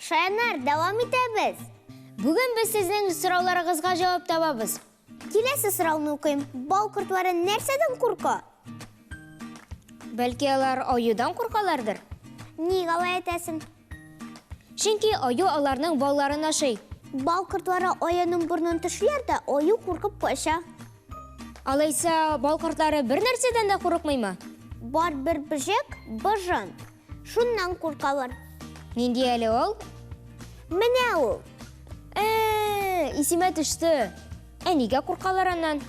Шаянар, давам итәбез. Бүген без сезнең сорауларыгызга җавап табабыз. Киләсе сорауны укыйм. Бал кортлары нәрсәдән курка? Бәлки алар аюдан куркалардыр. Ник алай әйтәсең? Чөнки аю аларның балларын ашый. Бал кортлары аяның бурнын тешләр дә, аю куркып кача. Алайса, бал кортлары бер нәрсәдән дә курыкмыймы? Бар бер бөҗәк, быжын. Шуннан куркалар. Нинди әле ул? Менә ул. Исемә төште. Нигә куркалар аннан?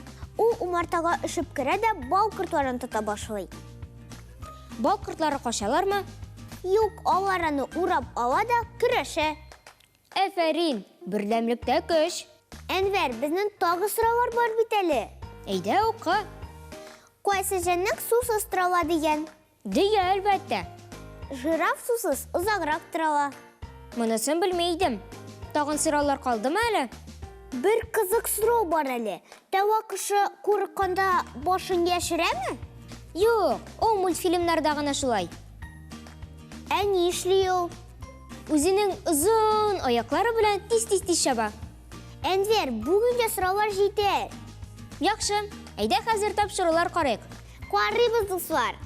Ул умартага өшеп керә дә бал кортларын тота башлый. Бал кортлары качалармы? Юк, алар аны урап ала да көрәшә. Әфәрин, бердәмлектә көч. Әнвәр, безнең тагы сораулар бар бит әле. Әйдә укы. Кайсы җаннык сусыз торала дигән? Дия, әлбәттә. Жираф сусыз озаграк торала. Монысын белмәйдем. Тагын сораулар калдымы әле? Бер кызык сорау бар әле. Тәва кеше курыкканда башын яшерәме? Юк, ул мультфильмнарда гына шулай. Ә ни эшли ул? Үзенең озын аяклары белән тиз-тиз чаба. Әнвәр, бүгенге сораулар җитәр. Яхшы, әйдә хәзер тапшырулар карыйк. Карыйбыз, дуслар.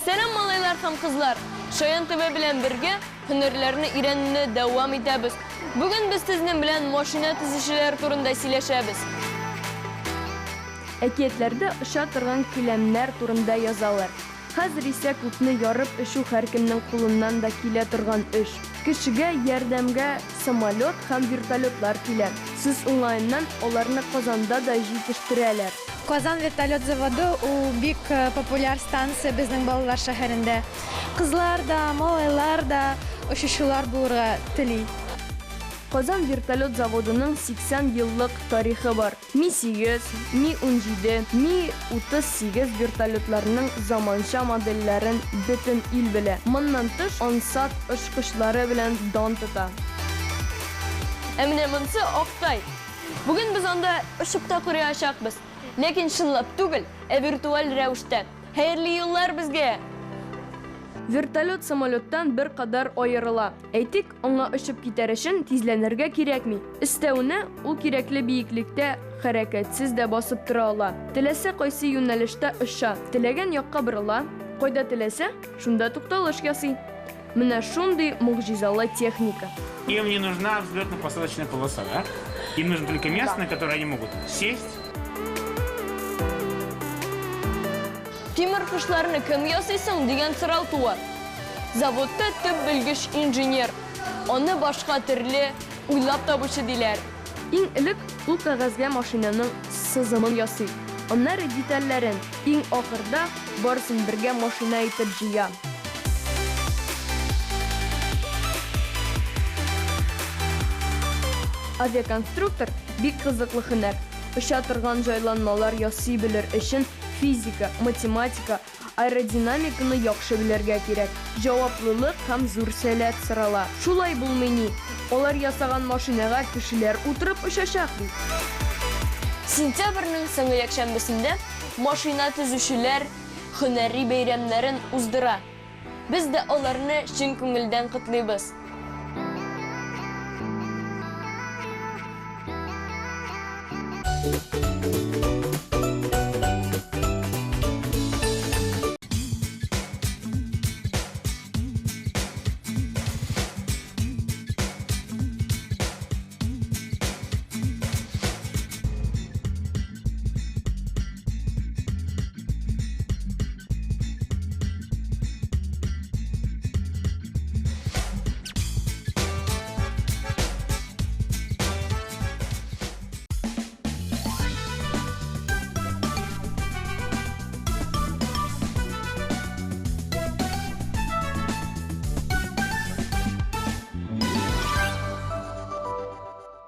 Сәлам, малайлар һәм кызлар. Шаян ТВ белән бергә һөнәрләрне өйрәнүне дәвам итәбез. Бүген без сезнең белән машина төзүчеләр турында сөйләшәбез. Әкиятләрдә оша торган киләмнәр турында язалар. Хәзер исә күпне ярып эшу һәркемнең кулыннан да килә торган эш. Кешегә ярдәмгә самолет һәм вертолетлар килә. Сүз уңаеннан аларны Казанда да җитештерәләр. Казан вертолет заводы у бик популяр станция безнең балалар шәһәрендә. Кызлар да, малайлар да очучылар булырга тели. Казан вертолет заводының 80 еллык тарихы бар. Ми-8, Ми-17, Ми-38 вертолетларының заманча модельләрен бөтен ил белә. Моннан тыш ансат очкычлары белән дан тота. Ә менә монысы Актай. Бүген без анда очып та күрәчәкбез. Ләкин чынлап түгел, виртуаль рәвештә. Хәерле юллар безгә! Вертолет самолеттан бер кадәр аерыла. Әйтик, аңа очып китәр өчен тизләнергә кирәкми. Өстәвенә, ул кирәкле биеклектә хәрәкәтсез дә басып тора ала. Теләсә кайсы юнәлештә оша, теләгән якка борыла, кайда теләсә, шунда тукталыш ясый. Менә шундый могҗизалы техника. Им не нужна взлетно-посадочная полоса, да? Им нужно только место, на которое они могут сесть. Тимер кышларны кем ясыйсың дигән сорау туа. Заводта төп белгеч инженер. Аны башка төрле уйлап табучы диләр. Иң элек ул кәгазьгә машинаның сызымын ясый. Аннары детальләрен, иң ахырда барысын бергә машина итеп җыя. Авиаконструктор бик кызыклы һөнәр. Оша торган җайланмалар ясый белер өчен физика, математика, аэродинамиканы яхшы белергә кирәк. Җаваплылык һәм зур сәләт сорала. Шулай булмый ни? Алар ясаган машинага кешеләр утырып очачак бит. Сентябрьнең соңгы якшәмбесендә машина төзүчеләр һөнәри бәйрәмнәрен уздыра. Без дә аларны чын күңелдән котлыйбыз.